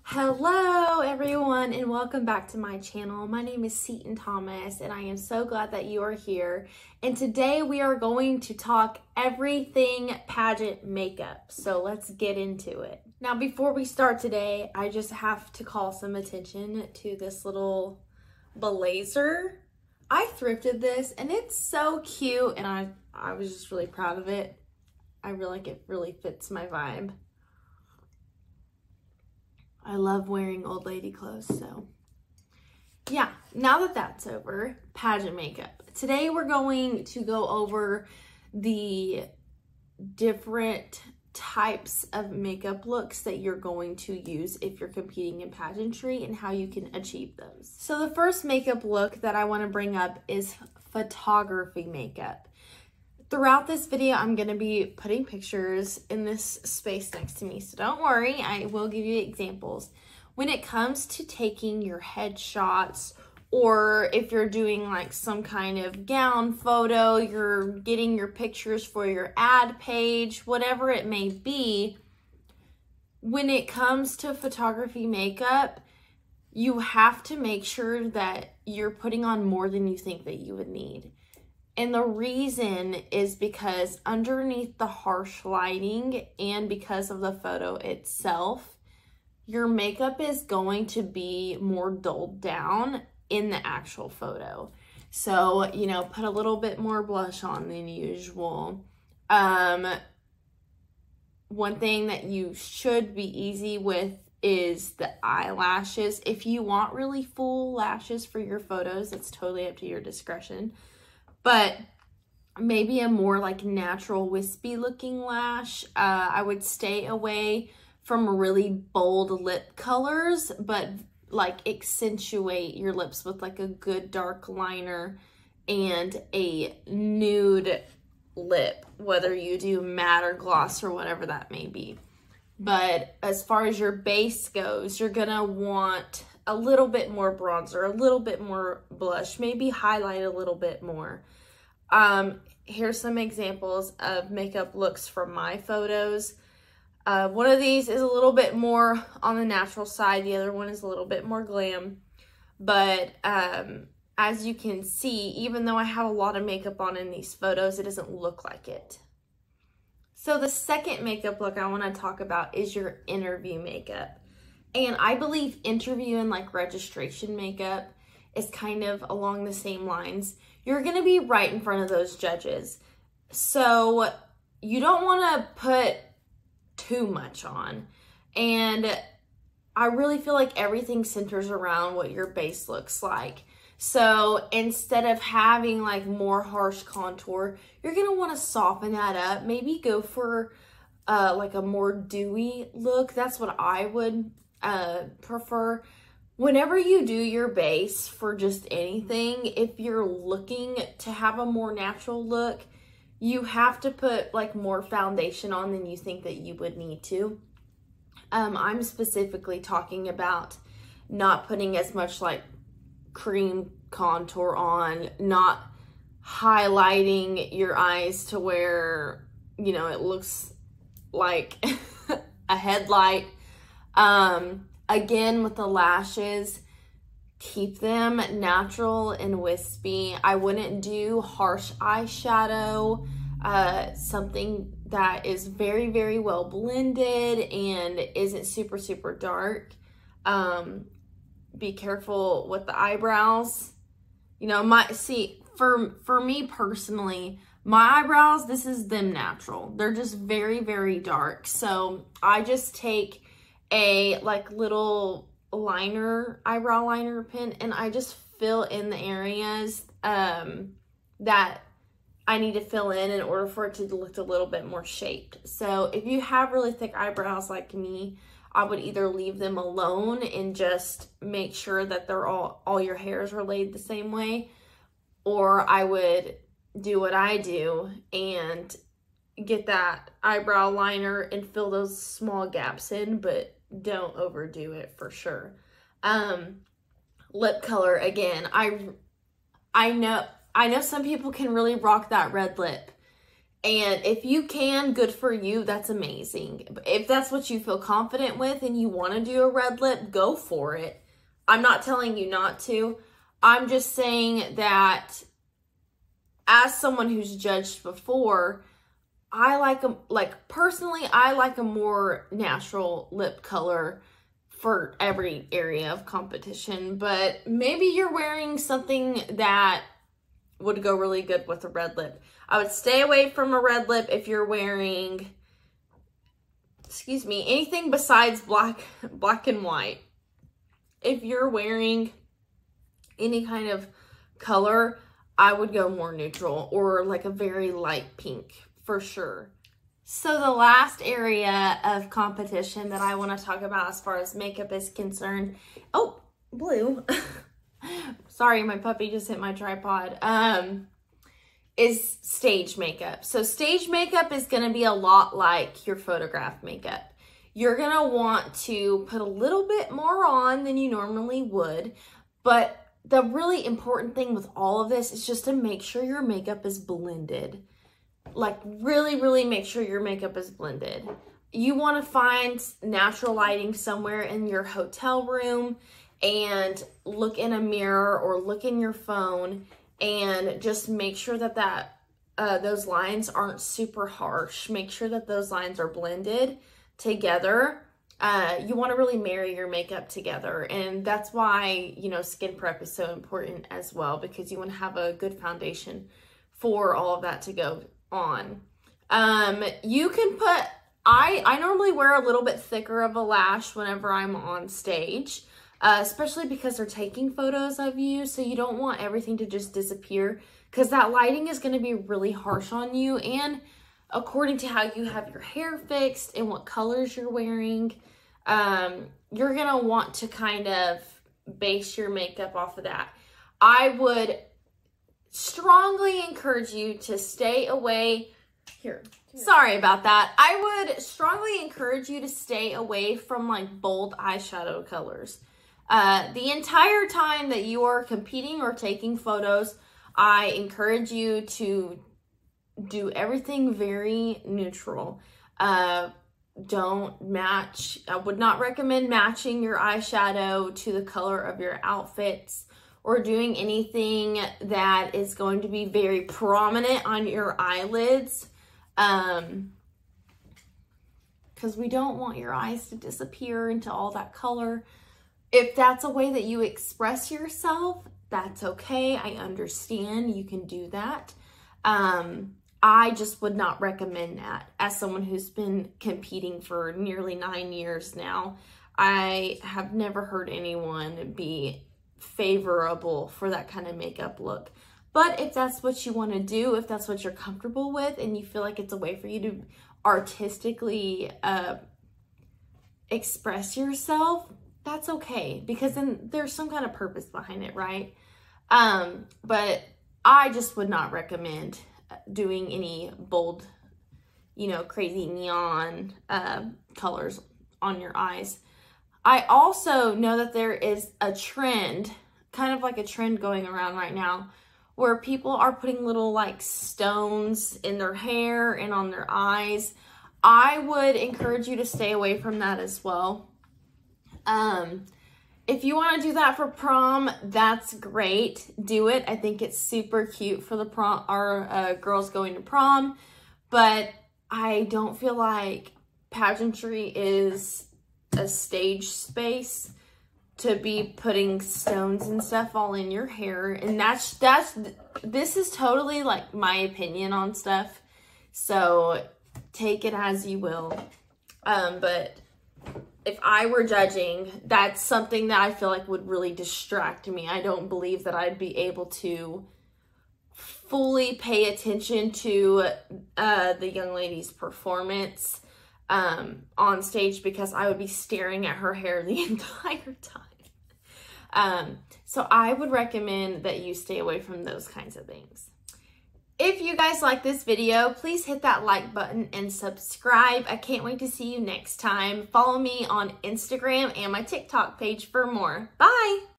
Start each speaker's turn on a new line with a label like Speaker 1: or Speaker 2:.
Speaker 1: Hello everyone and welcome back to my channel. My name is Seton Thomas and I am so glad that you are here. And today we are going to talk everything pageant makeup. So let's get into it. Now before we start today, I just have to call some attention to this little blazer. I thrifted this and it's so cute and I was just really proud of it. I feel like it really fits my vibe. I love wearing old lady clothes, so yeah, now that that's over, pageant makeup. Today we're going to go over the different types of makeup looks that you're going to use if you're competing in pageantry and how you can achieve those. So the first makeup look that I want to bring up is photography makeup. Throughout this video, I'm going to be putting pictures in this space next to me, so don't worry, I will give you examples. When it comes to taking your headshots, or if you're doing like some kind of gown photo, you're getting your pictures for your ad page, whatever it may be, when it comes to photography makeup, you have to make sure that you're putting on more than you think that you would need. And the reason is because underneath the harsh lighting and because of the photo itself, your makeup is going to be more dulled down in the actual photo. So, you know, put a little bit more blush on than usual. One thing that you should be easy with is the eyelashes. If you want really full lashes for your photos, it's totally up to your discretion. But maybe a more like natural wispy looking lash. I would stay away from really bold lip colors, but like accentuate your lips with like a good dark liner and a nude lip, whether you do matte or gloss or whatever that may be. But as far as your base goes, you're gonna want a little bit more bronzer, a little bit more blush, maybe highlight a little bit more. Here's some examples of makeup looks from my photos. One of these is a little bit more on the natural side. The other one is a little bit more glam. But as you can see, even though I have a lot of makeup on in these photos, it doesn't look like it. So the second makeup look I want to talk about is your interview makeup. And I believe interview and like registration makeup is kind of along the same lines. You're going to be right in front of those judges. So you don't want to put too much on. And I really feel like everything centers around what your base looks like. So instead of having like more harsh contour, you're going to want to soften that up. Maybe go for like a more dewy look. That's what I would prefer. Whenever you do your base for just anything, if you're looking to have a more natural look, you have to put like more foundation on than you think that you would need to. I'm specifically talking about not putting as much like cream contour on, not highlighting your eyes to where, you know, it looks like a headlight. Again, with the lashes, keep them natural and wispy. I wouldn't do harsh eyeshadow, something that is very, very well blended and isn't super, super dark. Be careful with the eyebrows. You know, for me personally, my eyebrows, this is them natural. They're just very, very dark. So I just take a like little liner, eyebrow liner pen, and I just fill in the areas that I need to fill in order for it to look a little bit more shaped. So if you have really thick eyebrows like me, I would either leave them alone and just make sure that they're all your hairs are laid the same way, or I would do what I do and get that eyebrow liner and fill those small gaps in, but don't overdo it for sure. Lip color, again, I know some people can really rock that red lip, And if you can, good for you, that's amazing. If that's what you feel confident with and you want to do a red lip, go for it. I'm not telling you not to. I'm just saying that as someone who's judged before, personally, I like a more natural lip color for every area of competition. But maybe you're wearing something that would go really good with a red lip. I would stay away from a red lip if you're wearing, anything besides black and white. If you're wearing any kind of color, I would go more neutral or like a very light pink for sure. So the last area of competition that I want to talk about as far as makeup is concerned, oh, blue. Sorry, my puppy just hit my tripod. Is stage makeup. So stage makeup is going to be a lot like your photograph makeup. You're going to want to put a little bit more on than you normally would, but the really important thing with all of this is just to make sure your makeup is blended. Like really, really make sure your makeup is blended. You want to find natural lighting somewhere in your hotel room and look in a mirror or look in your phone and just make sure that those lines aren't super harsh. Make sure that those lines are blended together. You want to really marry your makeup together, and that's why, you know, skin prep is so important as well, because you want to have a good foundation for all of that to go on. You can put, I normally wear a little bit thicker of a lash whenever I'm on stage. Especially because they're taking photos of you, so you don't want everything to just disappear, because that lighting is going to be really harsh on you, and according to how you have your hair fixed and what colors you're wearing, you're going to want to kind of base your makeup off of that. I would strongly encourage you to stay away. Sorry about that. I would strongly encourage you to stay away from like bold eyeshadow colors. The entire time that you are competing or taking photos, I encourage you to do everything very neutral. Don't match. I would not recommend matching your eyeshadow to the color of your outfits or doing anything that is going to be very prominent on your eyelids. Because we don't want your eyes to disappear into all that color. If that's a way that you express yourself, that's okay. I understand. You can do that. I just would not recommend that. As someone who's been competing for nearly 9 years now, I have never heard anyone be favorable for that kind of makeup look. But if that's what you want to do, if that's what you're comfortable with, and you feel like it's a way for you to artistically express yourself, that's okay, because then there's some kind of purpose behind it, right? But I just would not recommend doing any bold, you know, crazy neon colors on your eyes. I also know that there is a trend, kind of like a trend going around right now, where people are putting little like stones in their hair and on their eyes. I would encourage you to stay away from that as well. If you want to do that for prom, that's great. Do it. I think it's super cute for the prom, our girls going to prom, but I don't feel like pageantry is a stage space to be putting stones and stuff all in your hair. And this is totally like my opinion on stuff, so take it as you will. But if I were judging, that's something that I feel like would really distract me. I don't believe that I'd be able to fully pay attention to the young lady's performance on stage, because I would be staring at her hair the entire time. So I would recommend that you stay away from those kinds of things. If you guys like this video, please hit that like button and subscribe. I can't wait to see you next time. Follow me on Instagram and my TikTok page for more. Bye!